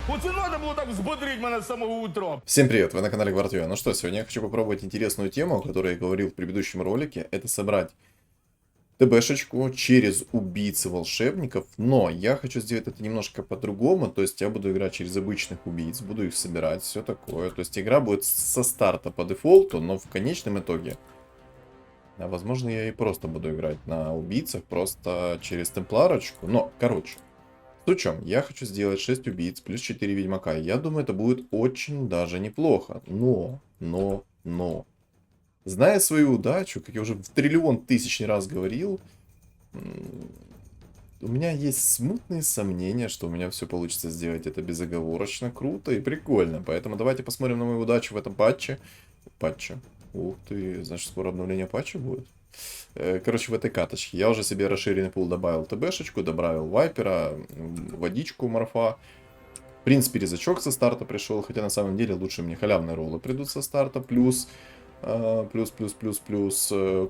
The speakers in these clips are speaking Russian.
Вот и надо было так взбодрить меня с самого утра. Всем привет, вы на канале Гвардио. Ну что, сегодня я хочу попробовать интересную тему, о которой я говорил в предыдущем ролике. Это собрать ТБшечку через убийцы волшебников, но я хочу сделать это немножко по-другому, то есть я буду играть через обычных убийц, буду их собирать, все такое. То есть игра будет со старта по дефолту, но в конечном итоге, возможно, я и просто буду играть на убийцах, просто через темпларочку. Но, короче, в чем? Я хочу сделать 6 убийц плюс 4 ведьмака. Я думаю, это будет очень даже неплохо. Но. Зная свою удачу, как я уже в триллион тысячный раз говорил, у меня есть смутные сомнения, что у меня все получится сделать это безоговорочно, круто и прикольно. Поэтому давайте посмотрим на мою удачу в этом патче. Ух ты, значит, скоро обновление патча будет. Короче, в этой каточке я уже себе расширенный пул добавил ТБшечку, добавил вайпера, водичку морфа. В принципе, резачок со старта пришел, хотя на самом деле лучше мне халявные роллы придут со старта, плюс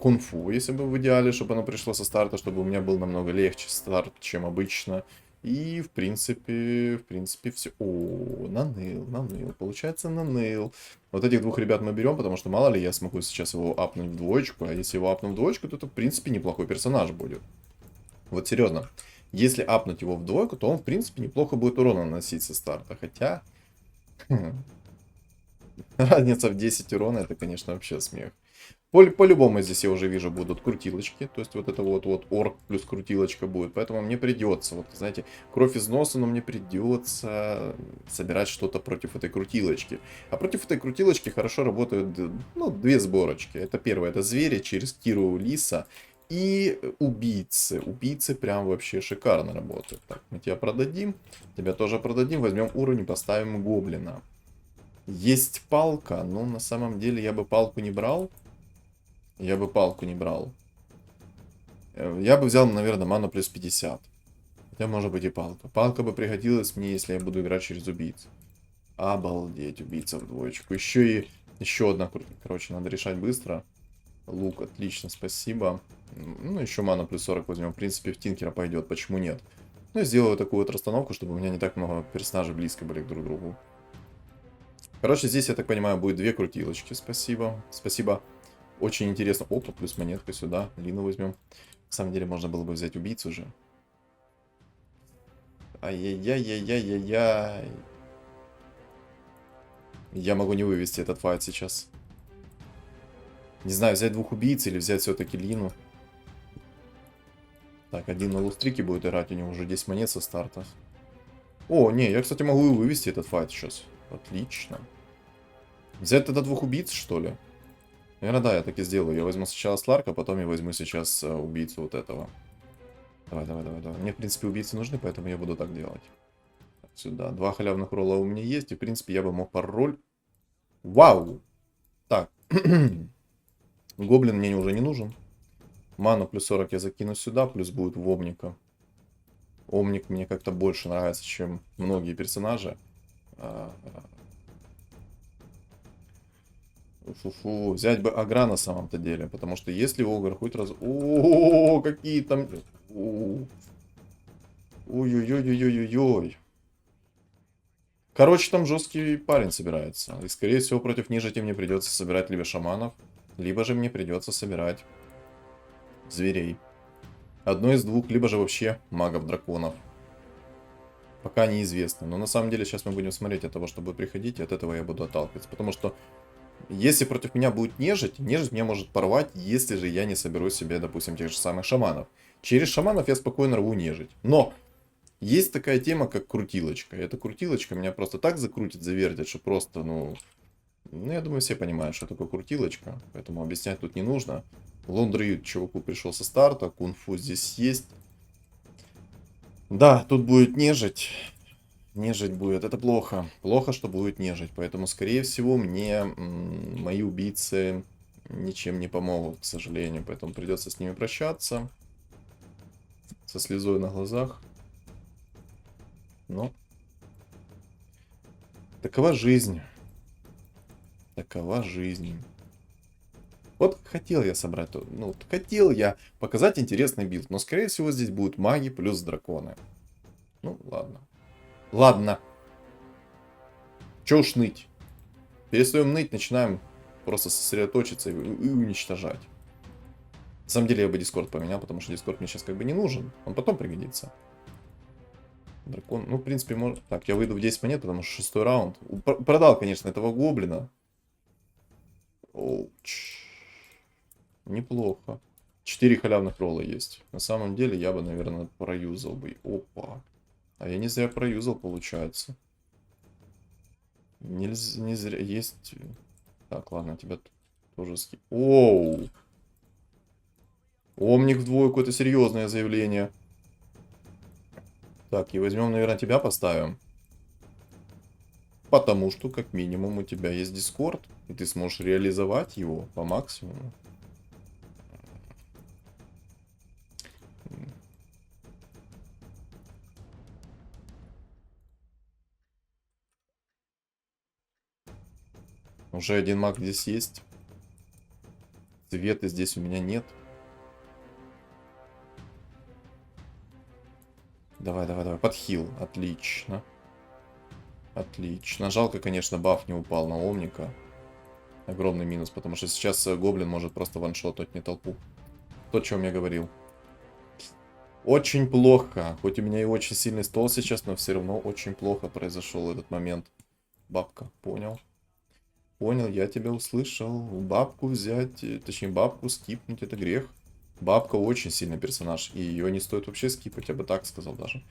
кунг-фу, если бы в идеале, чтобы оно пришло со старта, чтобы у меня был намного легче старт, чем обычно. И, в принципе, все. О, наныл. Получается, наныл. Вот этих двух ребят мы берем, потому что мало ли я смогу сейчас его апнуть в двоечку. А если его апнуть в двоечку, то это, в принципе, неплохой персонаж будет. Вот серьезно. Если апнуть его в двойку, то он, в принципе, неплохо будет урона наносить со старта. Хотя... Разница в 10 урона, это, конечно, вообще смех. По-любому здесь я уже вижу будут крутилочки. То есть вот это вот орк плюс крутилочка будет. Поэтому мне придется, вот знаете, кровь из носа, но мне придется собирать что-то против этой крутилочки. А против этой крутилочки хорошо работают, ну, две сборочки. Это первое, это звери через Киру Лиса. И убийцы. Убийцы прям вообще шикарно работают. Так, мы тебя продадим. Тебя тоже продадим. Возьмем уровень и поставим гоблина. Есть палка, но на самом деле я бы палку не брал. Я бы взял, наверное, ману плюс 50. Хотя может быть и палка. Палка бы пригодилась мне, если я буду играть через убийц. Обалдеть, убийца в двоечку. Еще одна. Короче, надо решать быстро. Лук, отлично, спасибо. Ну, еще ману плюс 40 возьмем. В принципе, в Тинкера пойдет, почему нет? Ну, я сделаю такую вот расстановку, чтобы у меня не так много персонажей близко были друг к другу. Короче, здесь, я так понимаю, будет две крутилочки. Спасибо. Очень интересно. Опа, плюс монетка сюда. Лину возьмем. На самом деле, можно было бы взять убийцу уже. Ай-яй-яй-яй-яй-яй. Я могу не вывести этот файт сейчас. Не знаю, взять двух убийц или взять все-таки Лину. Так, один на лустрике будет играть. У него уже 10 монет со старта. О, не, я, кстати, могу и вывести этот файт сейчас. Отлично. Взять тогда двух убийц, что ли? Наверное, да, я так и сделаю. Я возьму сначала Сларка, потом я возьму сейчас убийцу вот этого. Давай. Мне, в принципе, убийцы нужны, поэтому я буду так делать. Так, сюда. Два халявных ролла у меня есть, и, в принципе, я бы мог пароль... Вау! Так. Гоблин мне уже не нужен. Ману плюс 40 я закину сюда, плюс будет в Омника. Омник мне как-то больше нравится, чем многие персонажи. Фу-фу, взять бы Агра на самом-то деле, потому что если Огр хоть раз... О, какие там... Ой-ой-ой-ой-ой-ой. Короче, там жесткий парень собирается. И, скорее всего, против нежити мне придется собирать либо шаманов, либо же мне придется собирать зверей. Одно из двух, либо же вообще магов-драконов. Пока неизвестно. Но на самом деле сейчас мы будем смотреть от того, чтобы приходить, и от этого я буду отталкиваться. Потому что если против меня будет нежить меня может порвать, если же я не соберу себе, допустим, тех же самых шаманов. Через шаманов я спокойно рву нежить. Но есть такая тема, как крутилочка. Эта крутилочка меня просто так закрутит, завертит, что просто, ну, я думаю, все понимают, что такое крутилочка. Поэтому объяснять тут не нужно. Лондры чуваку пришел со старта, кунг-фу здесь есть. Да, тут будет нежить. Нежить будет. Это плохо. Плохо, что будет нежить. Поэтому, скорее всего, мне мои убийцы ничем не помогут, к сожалению. Поэтому придется с ними прощаться. Со слезой на глазах. Но такова жизнь. Такова жизнь. Вот хотел я собрать, ну, хотел я показать интересный билд. Но, скорее всего, здесь будут маги плюс драконы. Ну, ладно. Ладно. Чё уж ныть? Перестаем ныть, начинаем просто сосредоточиться и уничтожать. На самом деле я бы Дискорд поменял, потому что Дискорд мне сейчас как бы не нужен. Он потом пригодится. Дракон, ну, в принципе, может... Так, я выйду в 10 монет, потому что 6-й раунд. Продал, конечно, этого гоблина. Оуч. Неплохо. 4 халявных ролла есть. На самом деле, я бы, наверное, проюзал бы. Опа. А я не зря проюзал, получается. Нельзя, не зря. Есть... Так, ладно, тебя тоже скип. Оу. Омник в двойку, это серьезное заявление. Так, и возьмем, наверное, тебя поставим. Потому что, как минимум, у тебя есть Дискорд, и ты сможешь реализовать его по максимуму. Уже один маг здесь есть. Цвета здесь у меня нет. Давай, давай, давай. Подхил. Отлично. Отлично. Жалко, конечно, баф не упал на Омника. Огромный минус, потому что сейчас гоблин может просто ваншотать не толпу. То, о чем я говорил. Очень плохо. Хоть у меня и очень сильный стол сейчас, но все равно очень плохо произошел этот момент. Бабка, понял. Понял, я тебя услышал. Бабку взять, точнее бабку скипнуть, это грех. Бабка очень сильный персонаж, и ее не стоит вообще скипать, я бы так сказал даже.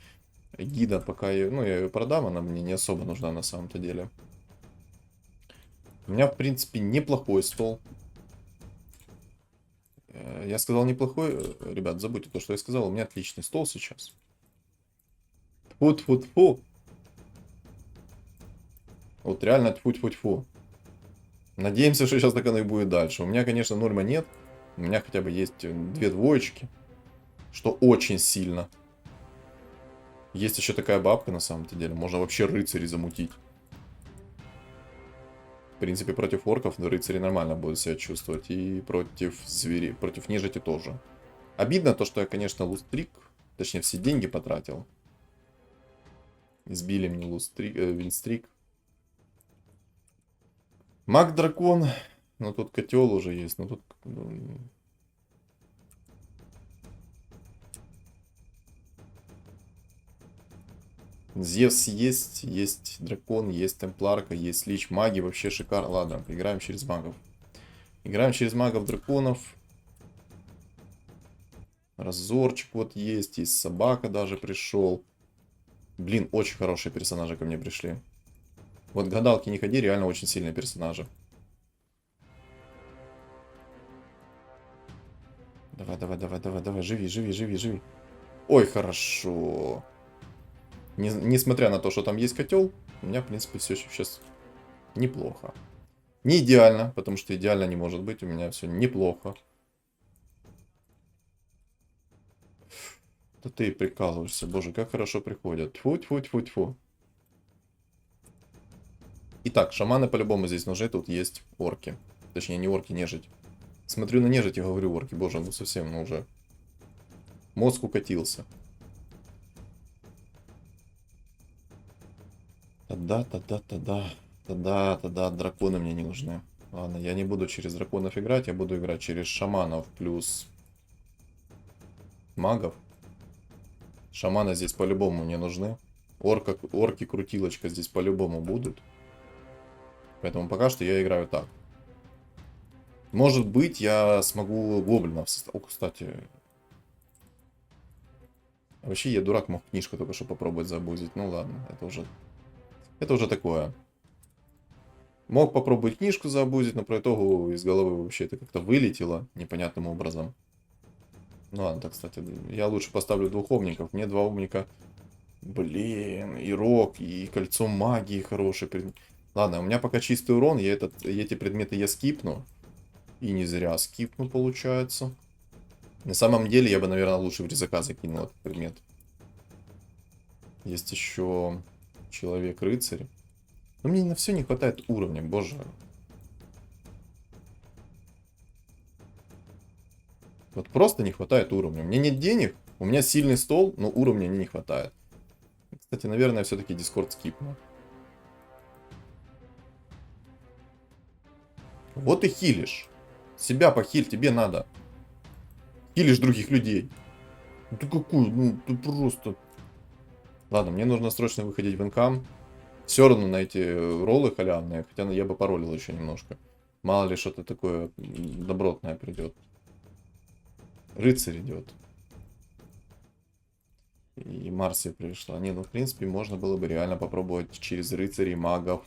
Гида, пока я, ну, я ее продам, она мне не особо нужна на самом-то деле. У меня, в принципе, неплохой стол. Я сказал неплохой, ребят, забудьте то, что я сказал, у меня отличный стол сейчас. Тьфу-тьфу-тьфу. Вот реально тьфу-тьфу-тьфу. Надеемся, что сейчас так оно и будет дальше. У меня, конечно, норма нет. У меня хотя бы есть 2 двоечки. Что очень сильно. Есть еще такая бабка на самом-то деле. Можно вообще рыцарей замутить. В принципе, против орков рыцари нормально будут себя чувствовать. И против зверей, против нежити тоже. Обидно то, что я, конечно, лустрик. Точнее, все деньги потратил. Избили мне лустрик, винстрик. Маг-дракон. Ну, тут котел уже есть. Но тут... Зевс есть, есть дракон, есть темпларка, есть лич, маги, вообще шикарно. Ладно, играем через магов. Играем через магов драконов. Разорчик вот есть собака даже пришел. Блин, очень хорошие персонажи ко мне пришли. Вот гадалки не ходи, реально очень сильные персонажи. Давай, давай, давай, давай, давай, живи, живи, живи, живи. Ой, хорошо. Несмотря на то, что там есть котел, у меня, в принципе, все сейчас неплохо. Не идеально, потому что идеально не может быть, у меня все неплохо. Да ты прикалываешься, боже, как хорошо приходят. Тьфу-тьфу-тьфу-тьфу. Итак, шаманы по-любому здесь нужны, тут есть орки. Точнее, не орки, нежить. Смотрю на нежить и говорю орки, боже, ну совсем, ну уже. Мозг укатился. Тогда, драконы мне не нужны. Ладно, я не буду через драконов играть, я буду играть через шаманов плюс магов. Шаманы здесь по-любому мне нужны. Орки-крутилочка здесь по-любому будут. Поэтому пока что я играю так. Может быть, я смогу гоблинов составить. О, кстати. Вообще, я дурак, мог книжку только что попробовать забузить. Ну ладно, это уже такое. Мог попробовать книжку забузить, но про итогу из головы вообще это как-то вылетело непонятным образом. Ну ладно, так, кстати, я лучше поставлю 2 омников. Мне 2 омника. Блин, и рог, и кольцо магии хороший предмет. Ладно, у меня пока чистый урон, эти предметы я скипну. И не зря скипну, получается. На самом деле, я бы, наверное, лучше в резака закинул этот предмет. Есть еще человек-рыцарь. Но мне на все не хватает уровня, боже. Вот просто не хватает уровня. У меня нет денег, у меня сильный стол, но уровня мне не хватает. Кстати, наверное, все-таки Discord скипну. Вот и хилишь. Себя похиль, тебе надо. Хилишь других людей. Ну ты какой, ну ты просто... Ладно, мне нужно срочно выходить в инкам. Все равно на эти роллы халявные, хотя я бы паролил еще немножко. Мало ли что-то такое добротное придет. Рыцарь идет. И Марсия пришла. Не, ну в принципе можно было бы реально попробовать через рыцарей, магов.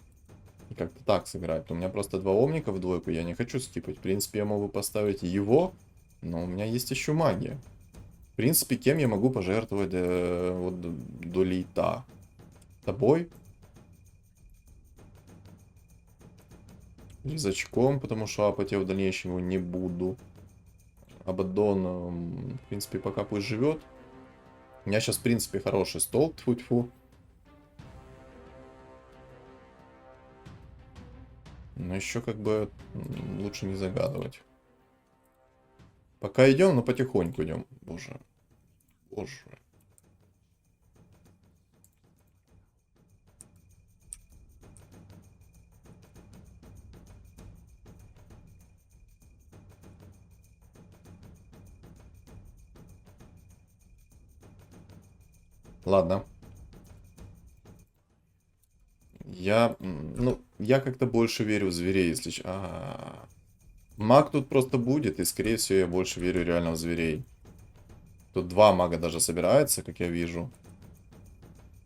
И как-то так сыграть. У меня просто два омника в двойку, я не хочу скипать. В принципе, я могу поставить его, но у меня есть еще магия. В принципе, кем я могу пожертвовать вот, до лейта? Тобой? Резачком, потому что апать я в дальнейшем его не буду. Абаддон, в принципе, пока пусть живет. У меня сейчас, в принципе, хороший стол. Тьфу-тьфу. Но еще как бы лучше не загадывать. Пока идем, но потихоньку идем. Боже. Боже. Ладно. Я как-то больше верю в зверей, если... Маг тут просто будет, и скорее всего я больше верю реально в зверей. Тут два мага даже собирается, как я вижу.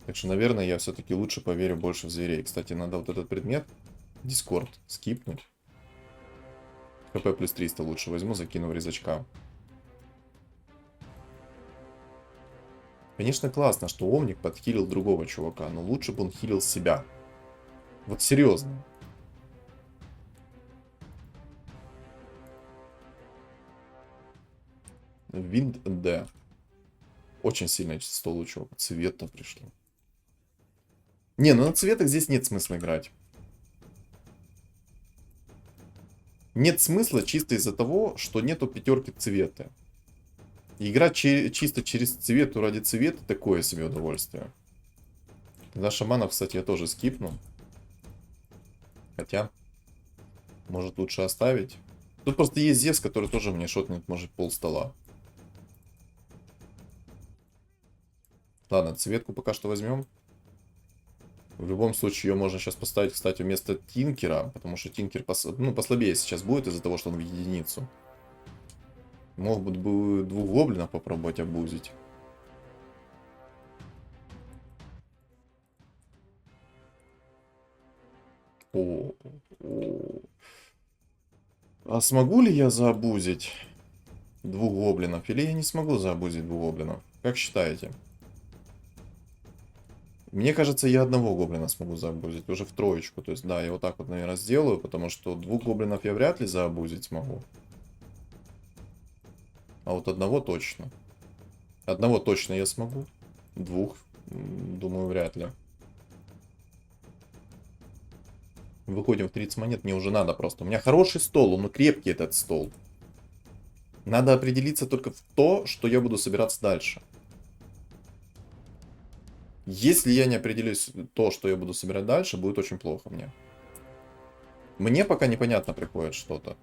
Так что, наверное, я все-таки лучше поверю больше в зверей. Кстати, надо вот этот предмет, Дискорд, скипнуть. ХП плюс 300 лучше возьму, закину в резачка. Конечно, классно, что Омник подхилил другого чувака, но лучше бы он хилил себя. Вот серьезно. Винд Д. Очень сильно стол у чувака. Цвета пришло. Не, ну на цветах здесь нет смысла играть. Нет смысла чисто из-за того, что нету пятерки цвета. Играть чисто через цвету ради цвета такое себе удовольствие. Тогда шаманов, кстати, я тоже скипну. Хотя, может лучше оставить. Тут просто есть Зевс, который тоже мне шотнет, может, пол стола. Ладно, цветку пока что возьмем. В любом случае, ее можно сейчас поставить, кстати, вместо Тинкера. Потому что Тинкер послабее сейчас будет из-за того, что он в единицу. Мог бы двух гоблинов попробовать обузить. А смогу ли я заобузить двух гоблинов? Или я не смогу заобузить двух гоблинов? Как считаете? Мне кажется, я одного гоблина смогу заобузить. Уже в троечку. То есть, да, я вот так вот, наверное, сделаю. Потому что двух гоблинов я вряд ли заобузить смогу. А вот одного точно. Одного точно я смогу. Двух, думаю, вряд ли. Выходим в 30 монет, мне уже надо просто. У меня хороший стол, он крепкий этот стол. Надо определиться только в то, что я буду собираться дальше. Если я не определюсь то, что я буду собирать дальше, будет очень плохо мне. Мне пока непонятно приходит что-то.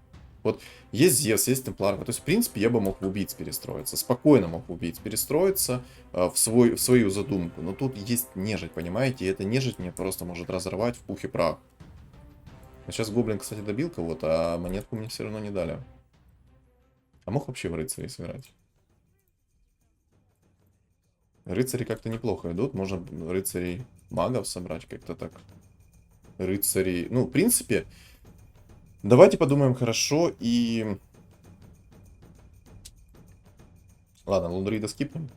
Вот есть Зевс, есть Темпларка. То есть, в принципе, я бы мог в убийц перестроиться. Спокойно мог в убийц перестроиться в свою задумку. Но тут есть нежить, понимаете? И эта нежить мне просто может разорвать в пух и прах. Сейчас гоблин, кстати, добил кого-то, а монетку мне все равно не дали. А мог вообще в рыцарей сыграть? Рыцари как-то неплохо идут. Можно рыцарей магов собрать как-то так. Рыцарей... Ну, в принципе, давайте подумаем хорошо и... Ладно, Лундрида скипнем.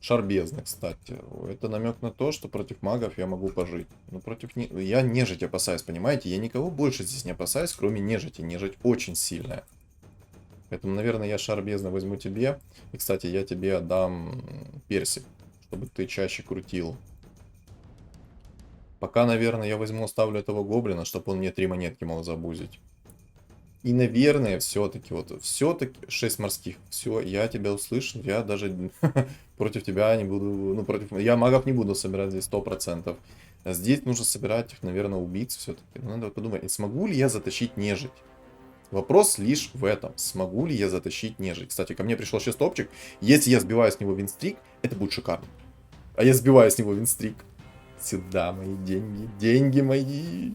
Шар бездны, кстати. Это намек на то, что против магов я могу пожить. Но против я нежить опасаюсь, понимаете? Я никого больше здесь не опасаюсь, кроме нежити. Нежить очень сильная. Поэтому, наверное, я шар бездны возьму тебе. И, кстати, я тебе отдам персик, чтобы ты чаще крутил. Пока, наверное, я возьму, оставлю этого гоблина, чтобы он мне 3 монетки мог забузить. И, наверное, все-таки, вот, все-таки 6 морских. Все, я тебя услышал, я даже против тебя не буду, ну, я магов не буду собирать здесь 100%. А здесь нужно собирать, наверное, убийц все-таки. Надо подумать, смогу ли я затащить нежить? Вопрос лишь в этом. Смогу ли я затащить нежить? Кстати, ко мне пришел 6 топчик. Если я сбиваю с него винстрик, это будет шикарно. А я сбиваю с него винстрик. Сюда мои деньги. Деньги мои.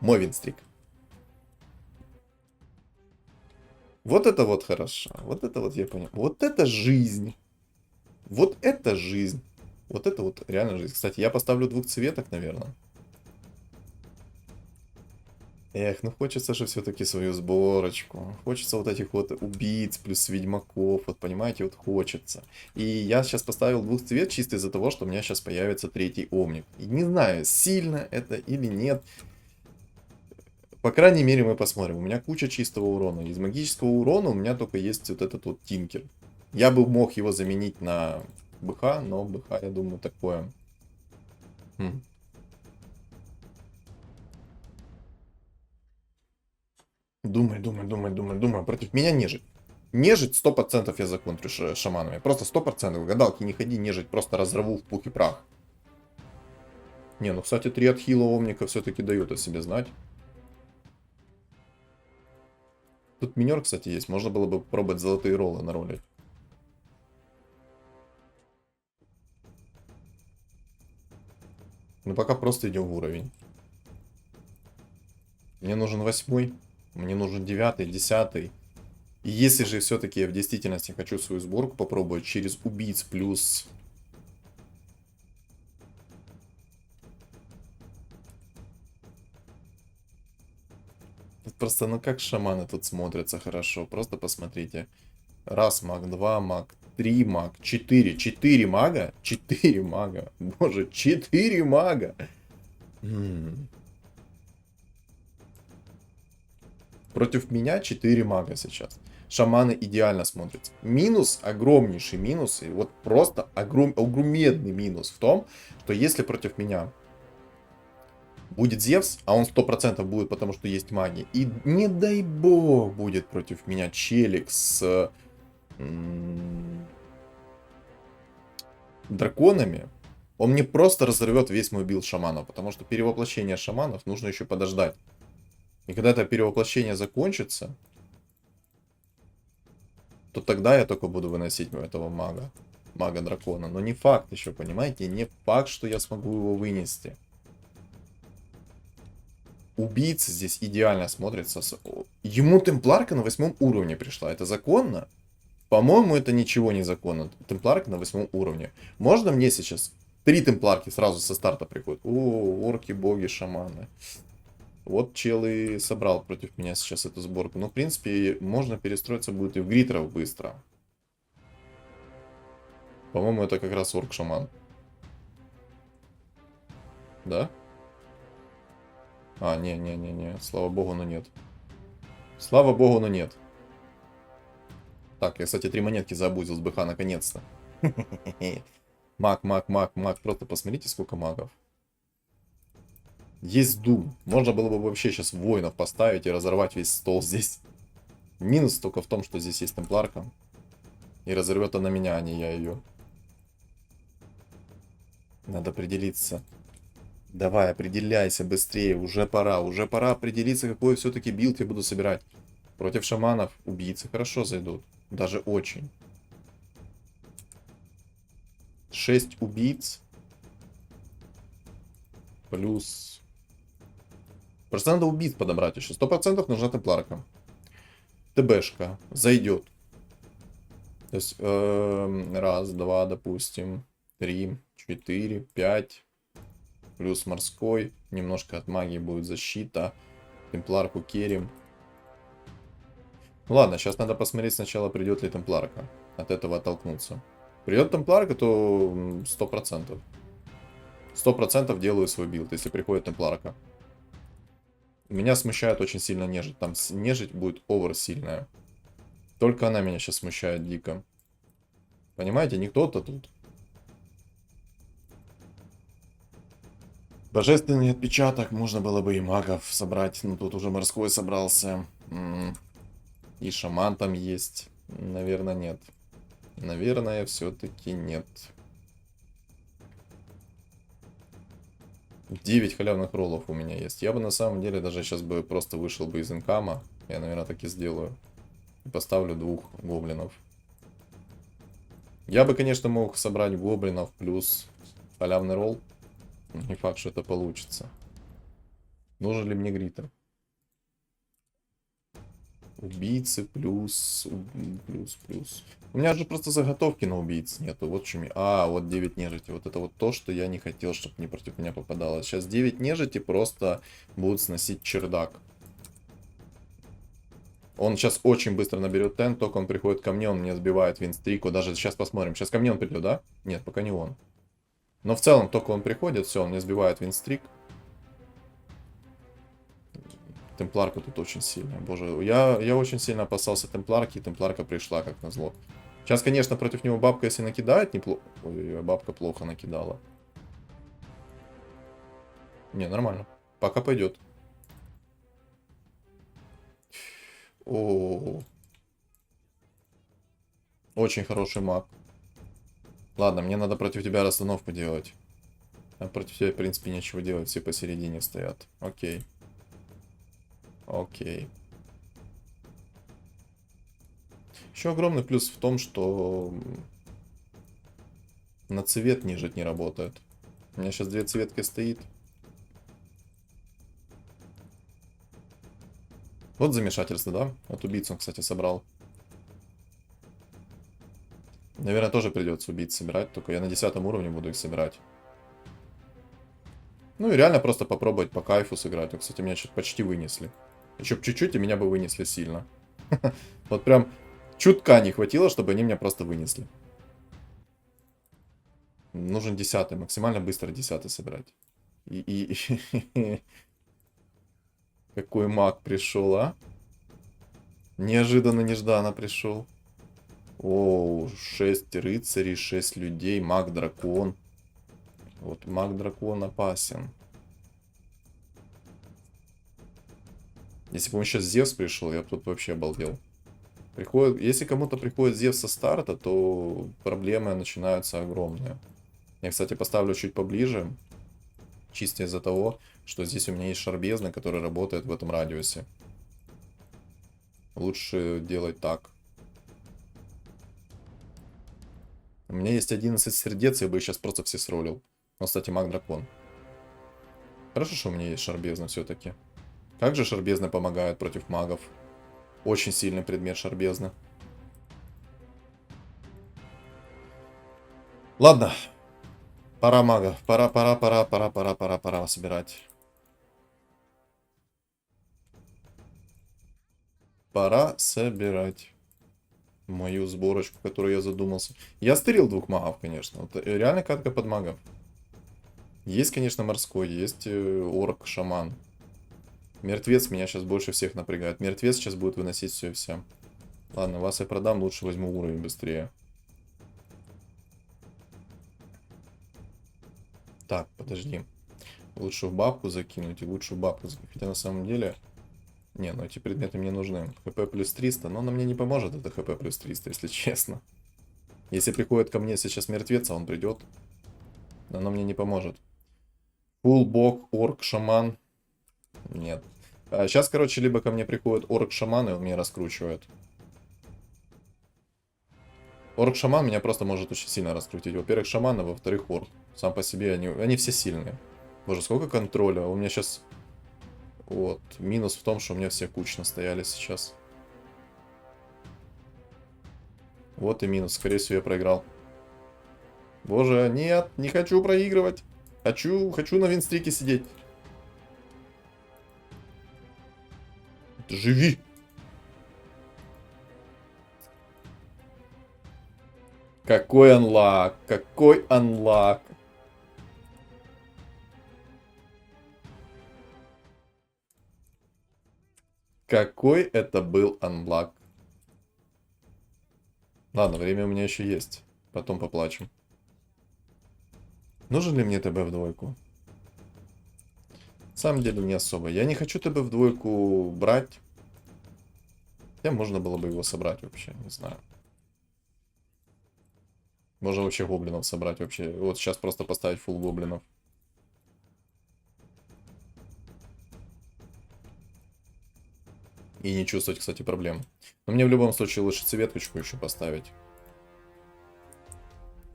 Мой винстрик. Вот это вот хорошо. Вот это вот я понял. Вот это жизнь. Вот это жизнь. Вот это вот реально жизнь. Кстати, я поставлю двухцветок, наверное. Эх, ну хочется же все-таки свою сборочку. Хочется вот этих вот убийц плюс ведьмаков. Вот понимаете, вот хочется. И я сейчас поставил двухцвет чисто из-за того, что у меня сейчас появится третий омник. И не знаю, сильно это или нет. По крайней мере, мы посмотрим. У меня куча чистого урона. Из магического урона у меня только есть вот этот вот тинкер. Я бы мог его заменить на БХ, но БХ, я думаю, такое. Думай. Против меня нежить. Нежить 100% я законтрю шаманами. Просто 100%. Гадалки не ходи, нежить просто разорву в пух и прах. Не, ну, кстати, 3 отхила омника все-таки дают о себе знать. Тут минер, кстати, есть. Можно было бы попробовать золотые роллы наролить. Но пока просто идем в уровень. Мне нужен 8, мне нужен 9, 10. И если же все-таки я в действительности хочу свою сборку попробовать через убийц плюс... Тут просто, ну как шаманы тут смотрятся хорошо. Просто посмотрите. Раз маг, 2 маг, 3 маг, 4. 4 мага? 4 мага. Боже, 4 мага. Против меня 4 мага сейчас. Шаманы идеально смотрятся. Минус, огромнейший минус, и вот просто огромный минус в том, что если против меня будет Зевс, а он 100% будет, потому что есть маги, и не дай бог будет против меня челик с драконами, он мне просто разорвет весь мой билд шаманов, потому что перевоплощение шаманов нужно еще подождать. И когда это перевоплощение закончится, то тогда я только буду выносить этого мага. Мага-дракона. Но не факт еще, понимаете? Не факт, что я смогу его вынести. Убийца здесь идеально смотрится. Ему темпларка на 8 уровне пришла. Это законно? По-моему, это ничего не законно. Темпларка на 8 уровне. Можно мне сейчас 3 темпларки сразу со старта приходят? О, орки, боги, шаманы. Вот чел и собрал против меня сейчас эту сборку. Ну, в принципе, можно перестроиться будет и в гритеров быстро. По-моему, это как раз орк-шаман. Да? А, не. Слава богу, но нет. Слава богу, но нет. Так, я, кстати, 3 монетки забудил с БХ наконец-то. Маг. Просто посмотрите, сколько магов. Есть Дум. Можно было бы вообще сейчас воинов поставить и разорвать весь стол здесь. Минус только в том, что здесь есть темпларка. И разорвет она меня, а не я ее. Надо определиться. Давай, определяйся быстрее. Уже пора определиться, какой все-таки билд я буду собирать. Против шаманов убийцы хорошо зайдут. Даже очень. 6 убийц. Плюс... Просто надо убийц подобрать еще. 100% нужна темпларка. ТБшка зайдет. То есть, раз, два, допустим. 3, 4, 5. Плюс морской. Немножко от магии будет защита. Темпларку керим. Ладно, сейчас надо посмотреть сначала, придет ли темпларка. От этого оттолкнуться. Придет темпларка, то 100%. 100% делаю свой билд, если приходит темпларка. Меня смущает очень сильно нежить. Там нежить будет овер сильная. Только она меня сейчас смущает дико. Понимаете, не кто-то тут. Божественный отпечаток. Можно было бы и магов собрать. Но тут уже морской собрался. И шаман там есть. Наверное, нет. Наверное, все-таки нет. 9 халявных роллов у меня есть. Я бы на самом деле даже сейчас бы просто вышел бы из инкама. Я, наверное, так и сделаю. И поставлю 2 гоблинов. Я бы, конечно, мог собрать гоблинов плюс халявный ролл. Не факт, что это получится. Нужен ли мне гритер? Убийцы плюс... Плюс. У меня же просто заготовки на убийц нету. Вот чем... вот 9 нежити. Вот это вот то, что я не хотел, чтобы не против меня попадало. Сейчас 9 нежити просто будут сносить чердак. Он сейчас очень быстро наберет тен, только он приходит ко мне, он мне сбивает винстрику. Даже сейчас посмотрим. Сейчас ко мне он придет, да? Нет, пока не он. Но в целом, только он приходит, все, он мне сбивает винстрик. Темпларка тут очень сильная. Боже, я очень сильно опасался темпларки, и темпларка пришла, как назло. Сейчас, конечно, против него бабка, если накидает, неплохо. Ой, бабка плохо накидала. Не, нормально. Пока пойдет. О, очень хороший маг. Ладно, мне надо против тебя расстановку делать. А против тебя, в принципе, нечего делать. Все посередине стоят. Окей. Окей. Еще огромный плюс в том, что на цвет нежить не работает. У меня сейчас 2 цветки стоит. Вот замешательство, да? От убийц он, кстати, собрал. Наверное, тоже придется убийц собирать, только я на 10 уровне буду их собирать. Ну и реально просто попробовать по кайфу сыграть. Вот, кстати, меня что-то почти вынесли. Еще чуть-чуть, и меня бы вынесли сильно. Вот прям чутка не хватило, чтобы они меня просто вынесли. Нужен 10-й, максимально быстро 10-й собирать. Какой маг пришел, а? Неожиданно, нежданно пришел. О, 6 рыцарей, 6 людей, маг-дракон. Вот маг-дракон опасен. Если бы он сейчас Зевс пришел, я бы тут вообще обалдел. Если кому-то приходит Зевс со старта, то проблемы начинаются огромные. Я, кстати, поставлю чуть поближе. Чисто из-за того, что здесь у меня есть шарбезна, который работает в этом радиусе. Лучше делать так. У меня есть 11 сердец, я бы сейчас просто все сролил. Но, кстати, маг-дракон. Хорошо, что у меня есть шарбезна все-таки. Как же шарбезны помогают против магов? Очень сильный предмет шарбезны. Ладно. Пора мага. Пора собирать. Пора собирать мою сборочку, которую я задумался. Я стырил 2 магов, конечно. Вот реально катка под магов. Есть, конечно, морской, есть орк, шаман. Мертвец меня сейчас больше всех напрягает. Мертвец сейчас будет выносить все и вся. Ладно, вас я продам, лучше возьму уровень быстрее. Так, подожди. Лучше в бабку закинуть и лучше в бабку закинуть. Хотя на самом деле... Не, ну эти предметы мне нужны. ХП плюс 300, но она мне не поможет, это ХП плюс 300, если честно. Если приходит ко мне сейчас мертвец, а он придет, оно мне не поможет. Фул, бог, орк, шаман. Нет. Сейчас, короче, либо ко мне приходит орк-шаман, и он меня раскручивает. Орк-шаман меня просто может очень сильно раскрутить. Во-первых, шаман, а во-вторых, орк. Сам по себе они все сильные. Боже, сколько контроля. У меня сейчас... Вот. Минус в том, что у меня все кучно стояли сейчас. Вот и минус. Скорее всего, я проиграл. Боже, нет, не хочу проигрывать. Хочу на винстрике сидеть. Живи! Какой анлак! Какой анлак! Какой это был анлак! Ладно, время у меня еще есть. Потом поплачем. Нужен ли мне ТБ в двойку? На самом деле не особо. Я не хочу тебя в двойку брать. Хотя можно было бы его собрать вообще, не знаю. Можно вообще гоблинов собрать вообще. Вот сейчас просто поставить фулл гоблинов. И не чувствовать, кстати, проблем. Но мне в любом случае лучше цветочку еще поставить.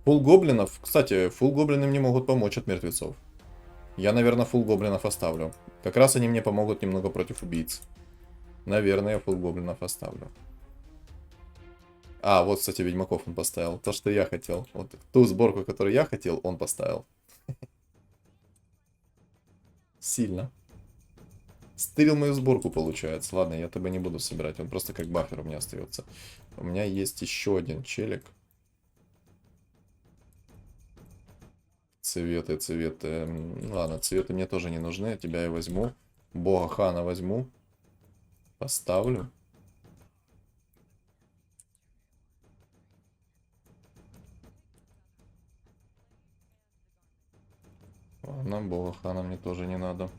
Фулл гоблинов. Кстати, фулл гоблины мне могут помочь от мертвецов. Я, наверное, фулл гоблинов оставлю. Как раз они мне помогут немного против убийц. Наверное, я фулл гоблинов оставлю. А, вот, кстати, ведьмаков он поставил. То, что я хотел. Вот ту сборку, которую я хотел, он поставил. Сильно. Стырил мою сборку, получается. Ладно, я тебя не буду собирать. Он просто как бафер у меня остается. У меня есть еще один челик. Цветы, цветы. Ладно, цветы мне тоже не нужны. Тебя я возьму. Бога Хана возьму. Поставлю. Ладно, Бога Хана мне тоже не надо.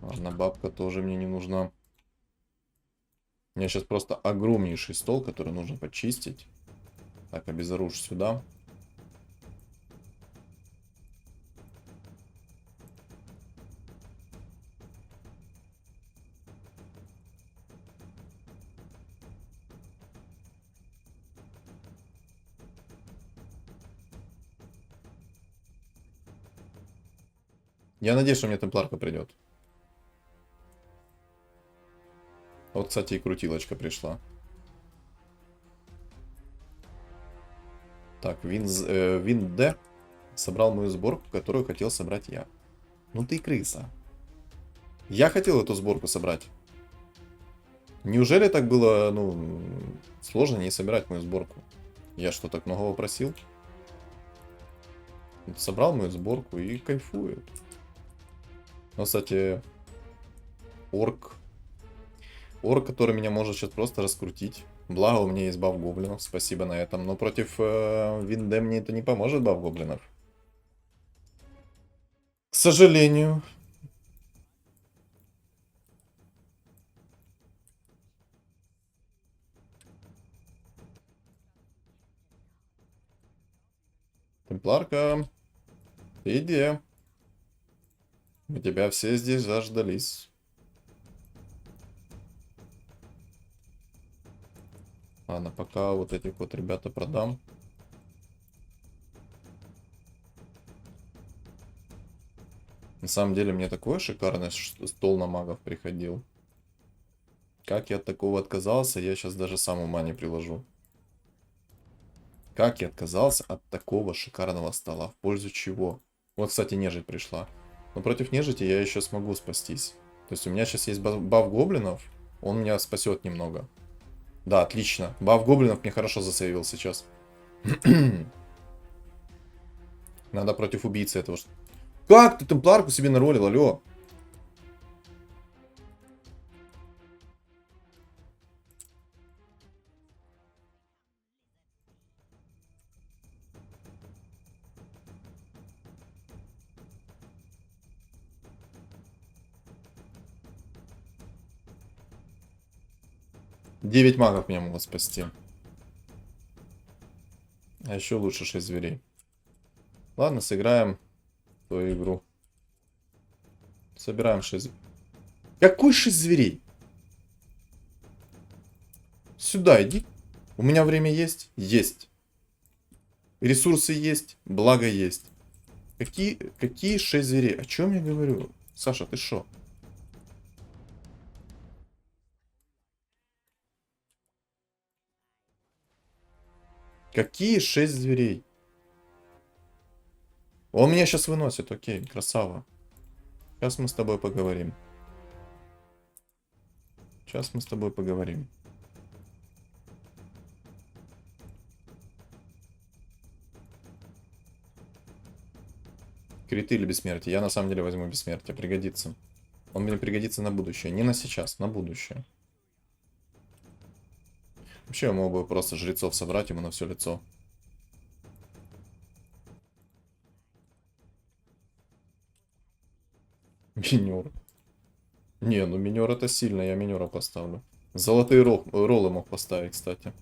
Ладно, бабка тоже мне не нужна. У меня сейчас просто огромнейший стол, который нужно почистить. Так, обезоружь сюда. Я надеюсь, что мне темпларка придет. Вот, кстати, и крутилочка пришла. Так, Вин Д собрал мою сборку, которую хотел собрать я. Ну ты крыса. Я хотел эту сборку собрать. Неужели так было, ну, сложно не собирать мою сборку? Я что, так многого просил? Собрал мою сборку и кайфует. Ну, кстати, орк. Орк, который меня может сейчас просто раскрутить. Благо, у меня есть баф гоблинов, спасибо на этом. Но против Винде мне это не поможет, баф гоблинов. К сожалению. Темпларка, ты где? Мы тебя все здесь заждались. Ладно, пока вот этих вот ребята продам. На самом деле мне такой шикарный стол на магов приходил. Как я от такого отказался, я сейчас даже сам ума не приложу. Как я отказался от такого шикарного стола? В пользу чего? Вот, кстати, нежить пришла. Но против нежити я еще смогу спастись. То есть у меня сейчас есть баф гоблинов. Он меня спасет немного. Да, отлично. Баф гоблинов мне хорошо засейвил сейчас. Надо против убийцы этого. Как ты темпларку себе наролил, алло? Девять магов меня могут спасти. А еще лучше 6 зверей. Ладно, сыграем в твою игру. Собираем 6. Какой 6 зверей? Сюда иди. У меня время есть? Есть. Ресурсы есть? Благо есть. Какие 6 зверей? О чем я говорю? Саша, ты шо? Какие 6 зверей? Он меня сейчас выносит, окей, красава. Сейчас мы с тобой поговорим. Сейчас мы с тобой поговорим. Криты или бессмертие? Я на самом деле возьму бессмертие, пригодится. Он мне пригодится на будущее. Не на сейчас, на будущее. Вообще я мог бы просто жрецов собрать ему на все лицо. Минер. Не, ну минер это сильно, я минера поставлю. Золотые роллы мог поставить, кстати.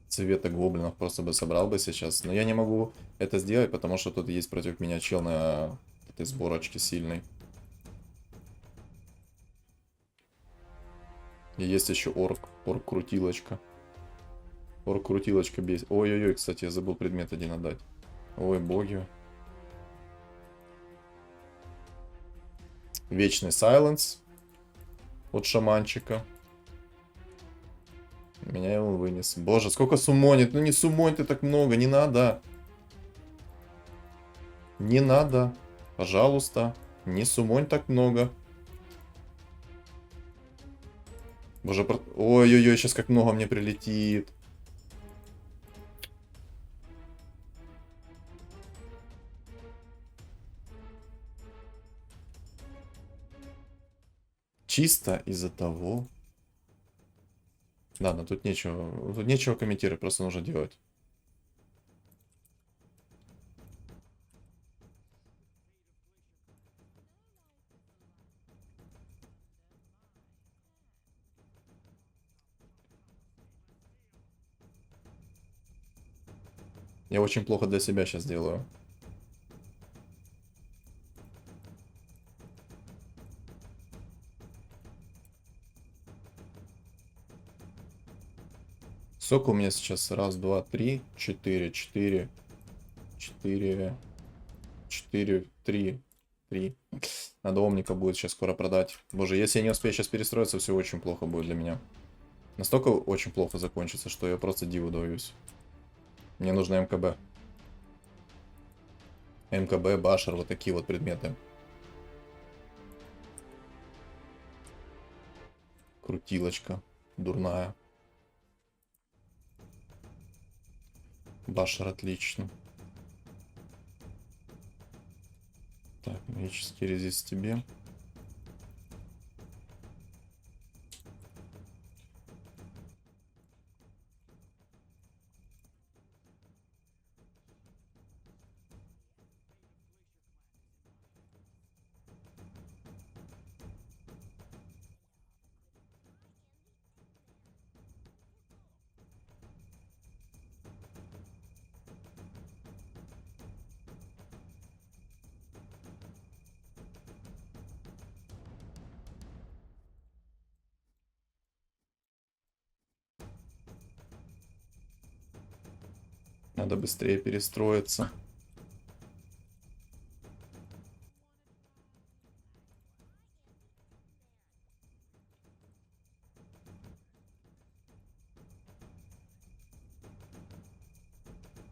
Цвета гоблинов просто бы собрал бы сейчас. Но я не могу это сделать, потому что тут есть против меня чел на этой сборочке сильной. И есть еще орк. Орк-крутилочка. Орк-крутилочка бесит. Ой-ой-ой, кстати, я забыл предмет один отдать. Ой, боги. Вечный сайленс от шаманчика. Меня его вынес. Боже, сколько суммонит. Ну не суммонь ты так много, не надо. Не надо. Пожалуйста. Не суммонь так много. Боже, ой-ой-ой, сейчас как много мне прилетит. Чисто из-за того... Ладно, тут нечего комментировать, просто нужно делать. Я очень плохо для себя сейчас делаю. Сколько у меня сейчас? Раз, два, три, четыре, четыре, четыре, четыре, три, три. Надо омника будет сейчас скоро продать. Боже, если я не успею сейчас перестроиться, все очень плохо будет для меня. Настолько очень плохо закончится, что я просто диву даюсь. Мне нужно МКБ. МКБ, башер, вот такие вот предметы. Крутилочка. Дурная. Башер отлично. Так, магический резист тебе. Надо быстрее перестроиться.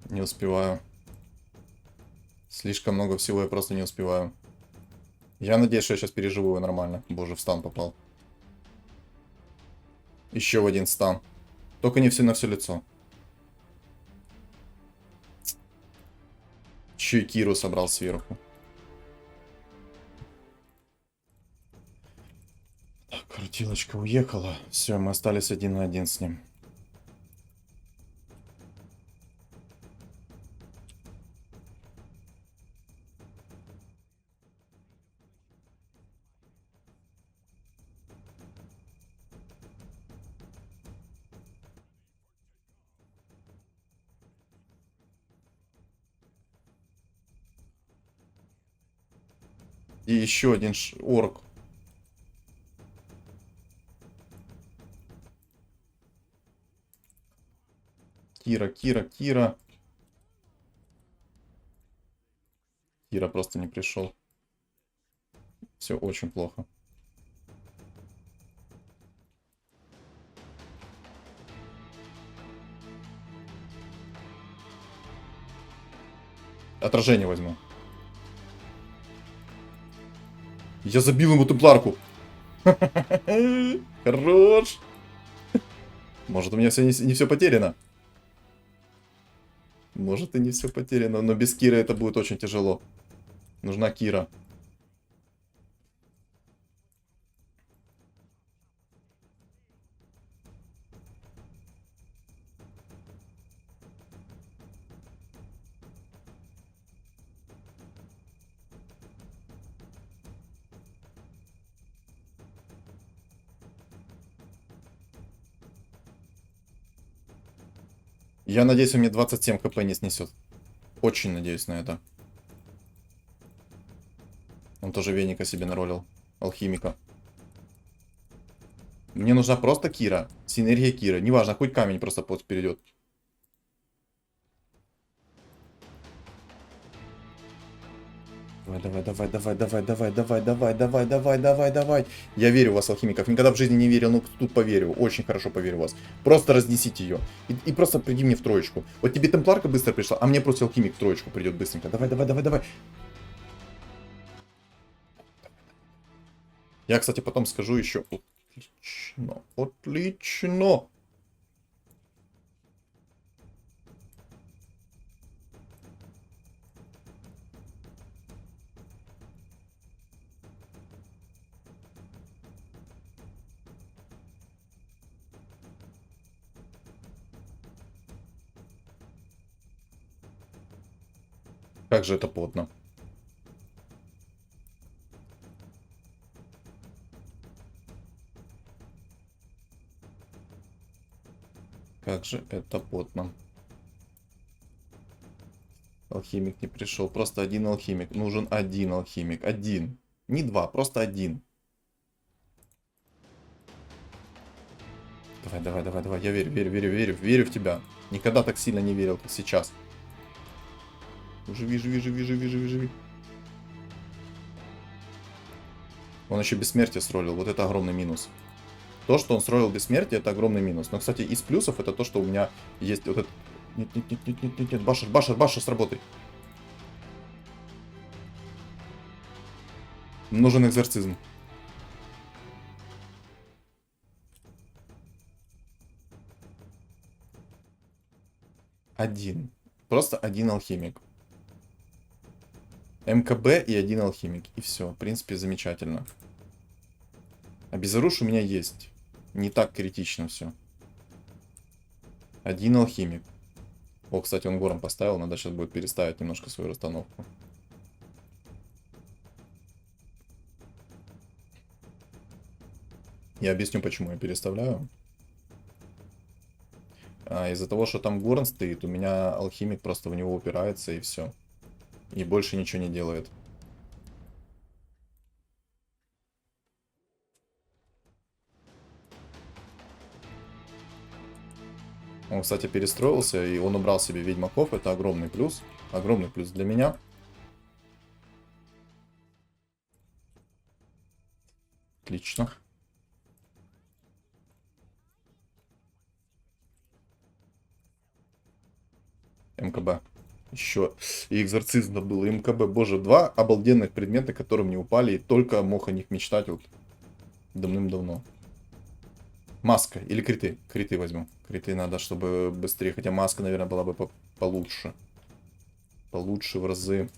Не успеваю. Слишком много всего, я просто не успеваю. Я надеюсь, что я сейчас переживу его нормально. Боже, в стан попал. Еще в один стан. Только не все на все лицо. Еще и Киру собрал сверху. Так, крутилочка уехала. Все, мы остались 1 на 1 с ним. И еще один орк. Кира, Кира, Кира. Кира просто не пришел. Все очень плохо. Отражение возьму. Я забил ему темпларку. Хорош. Может, у меня все не все потеряно. Может, и не все потеряно, но без Киры это будет очень тяжело. Нужна Кира. Я надеюсь, он мне 27 хп не снесет. Очень надеюсь на это. Он тоже веника себе наролил. Алхимика. Мне нужна просто Кира. Синергия Кира. Неважно, хоть камень просто перейдет. Давай, давай, давай, давай, давай, давай, давай, давай, давай, давай, давай. Я верю в вас, алхимиков. Никогда в жизни не верил, но тут поверю. Очень хорошо поверю в вас. Просто разнесите ее. И просто приди мне в троечку. Вот тебе темпларка быстро пришла, а мне просто алхимик в троечку придет быстренько. Давай, давай, давай, давай. Я, кстати, потом скажу еще. Отлично, отлично. Как же это плотно. Как же это плотно. Алхимик не пришел. Просто один алхимик. Нужен один алхимик. Один. Не два, просто один. Давай, давай, давай, давай. Я верю, верю, верю, верю. Верю в тебя. Никогда так сильно не верил, как сейчас. Живи, живи, живи, живи, живи, живи. Он еще бессмертие сролил. Вот это огромный минус. То, что он строил бессмертие, это огромный минус. Но, кстати, из плюсов это то, что у меня есть вот этот... Нет, нет, нет, нет, нет, нет, нет. Башер, башер, башер, сработай. Нужен экзорцизм. Один. Просто один алхимик. МКБ и один алхимик. И все. В принципе, замечательно. А безоруш у меня есть. Не так критично все. Один алхимик. О, кстати, он гором поставил. Надо сейчас будет переставить немножко свою расстановку. Я объясню, почему я переставляю. Из-за того, что там горн стоит, у меня алхимик просто в него упирается и все. И больше ничего не делает. Он, кстати, перестроился, и он убрал себе ведьмаков. Это огромный плюс. Огромный плюс для меня. Отлично. МКБ. Еще и экзорцизм был, и МКБ. Боже, два обалденных предмета, которые мне упали, и только мог о них мечтать вот давным-давно. Маска или криты? Криты возьму. Криты надо, чтобы быстрее. Хотя маска, наверное, была бы получше. Получше в разы.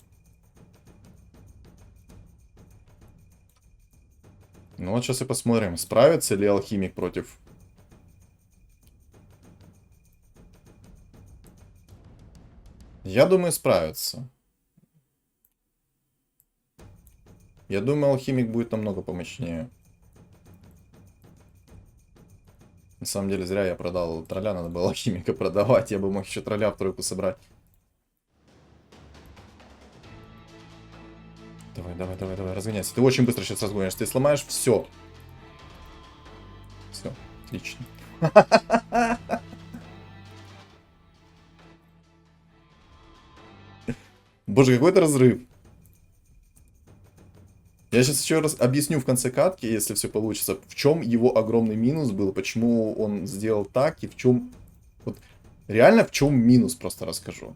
Ну вот сейчас и посмотрим, справится ли алхимик против... Я думаю, справится. Я думаю, алхимик будет намного помощнее. На самом деле, зря я продал тролля, надо было алхимика продавать. Я бы мог еще тролля в тройку собрать. Давай, давай, давай, давай, разгоняйся. Ты очень быстро сейчас разгонишься. Ты сломаешь все. Все, отлично. Боже, какой-то разрыв. Я сейчас еще раз объясню в конце катки, если все получится, в чем его огромный минус был, почему он сделал так и в чем... Вот реально в чем минус просто расскажу.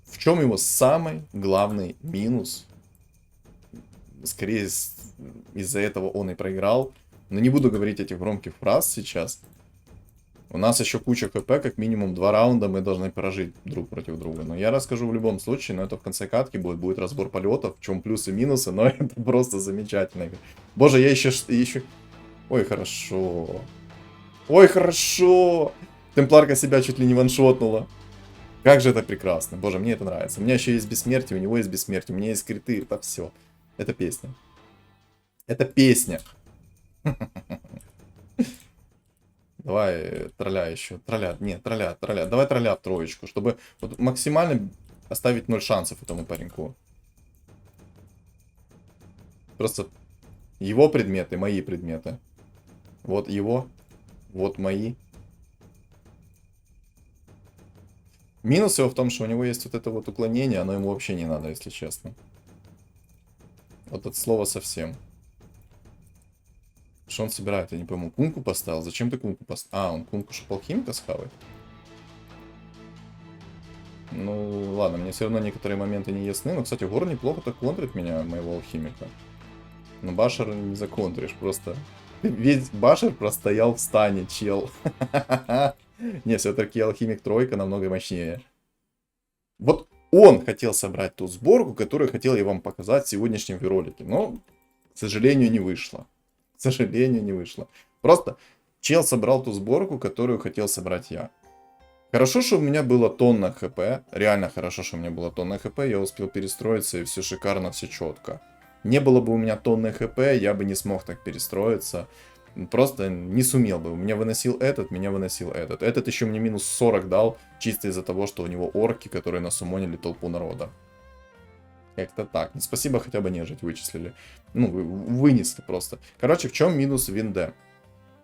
В чем его самый главный минус. Скорее из-за этого он и проиграл. Но не буду говорить этих громких фраз сейчас. У нас еще куча КП, как минимум 2 раунда мы должны прожить друг против друга. Но я расскажу в любом случае, но это в конце катки будет разбор полетов, в чем плюсы и минусы, но это просто замечательно. Боже, я еще... Ой, хорошо. Ой, хорошо. Темпларка себя чуть ли не ваншотнула. Как же это прекрасно. Боже, мне это нравится. У меня еще есть бессмертие, у него есть бессмертие, у меня есть криты, это все. Это песня. Это песня. Давай тролля еще. Тролля, нет, тролля. Давай тролля в троечку, чтобы вот максимально оставить 0 шансов этому пареньку. Просто его предметы, мои предметы. Вот его, вот мои. Минус его в том, что у него есть вот это вот уклонение, оно ему вообще не надо, если честно. Вот от слова совсем. Что он собирает, я не пойму. Кунку поставил? Зачем ты кунку поставил? А, он кунку шапалхимика схавает? Ну, ладно, мне все равно некоторые моменты не ясны. Но, кстати, Гор неплохо так контрит меня, моего алхимика. Но Башер не законтришь, просто... Весь Башер простоял в стане, чел. Не, все-таки алхимик тройка намного мощнее. Вот он хотел собрать ту сборку, которую хотел я вам показать в сегодняшнем ролике. Но, к сожалению, не вышло. К сожалению, не вышло. Просто чел собрал ту сборку, которую хотел собрать я. Хорошо, что у меня было тонна хп. Реально хорошо, что у меня было тонна хп. Я успел перестроиться, и все шикарно, все четко. Не было бы у меня тонны хп, я бы не смог так перестроиться. Просто не сумел бы. Меня выносил этот, меня выносил этот. Этот еще мне минус 40 дал, чисто из-за того, что у него орки, которые насумонили толпу народа. Как-то так. Ну, спасибо, хотя бы нежить вычислили. Ну, вынесли просто. Короче, в чем минус Винде?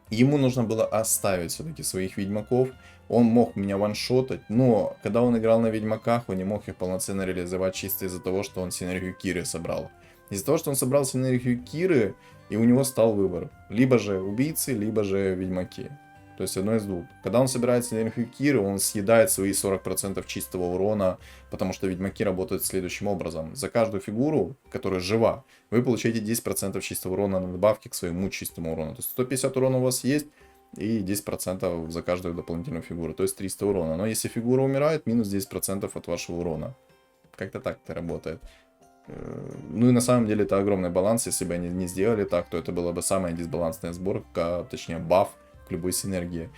Ему нужно было оставить все-таки своих ведьмаков. Он мог меня ваншотать, но когда он играл на ведьмаках, он не мог их полноценно реализовать чисто из-за того, что он синергию Киры собрал. Из-за того, что он собрал синергию Киры, и у него стал выбор. Либо же убийцы, либо же ведьмаки. То есть одно из двух. Когда он собирает синергию Киры, он съедает свои 40% чистого урона, потому что ведьмаки работают следующим образом. За каждую фигуру, которая жива, вы получаете 10% чистого урона на добавки к своему чистому урону. То есть 150 урона у вас есть, и 10% за каждую дополнительную фигуру. То есть 300 урона. Но если фигура умирает, минус 10% от вашего урона. Как-то так это работает. Ну и на самом деле это огромный баланс. Если бы они не сделали так, то это была бы самая дисбалансная сборка, точнее баф к любой синергии.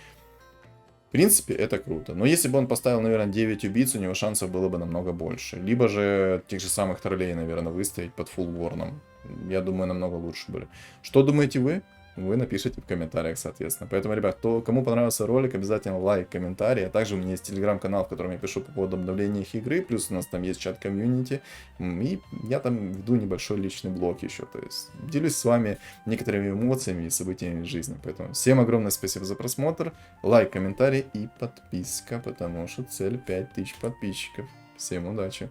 В принципе, это круто. Но если бы он поставил, наверное, 9 убийц, у него шансов было бы намного больше. Либо же тех же самых троллей, наверное, выставить под фулл-ворном. Я думаю, намного лучше были. Что думаете вы? Вы напишите в комментариях, соответственно. Поэтому, ребят, кому понравился ролик, обязательно лайк, комментарий. А также у меня есть телеграм-канал, в котором я пишу по поводу обновления их игры. Плюс у нас там есть чат комьюнити. И я там веду небольшой личный блог еще. То есть делюсь с вами некоторыми эмоциями и событиями жизни. Поэтому всем огромное спасибо за просмотр. Лайк, комментарий и подписка, потому что цель 5000 подписчиков. Всем удачи!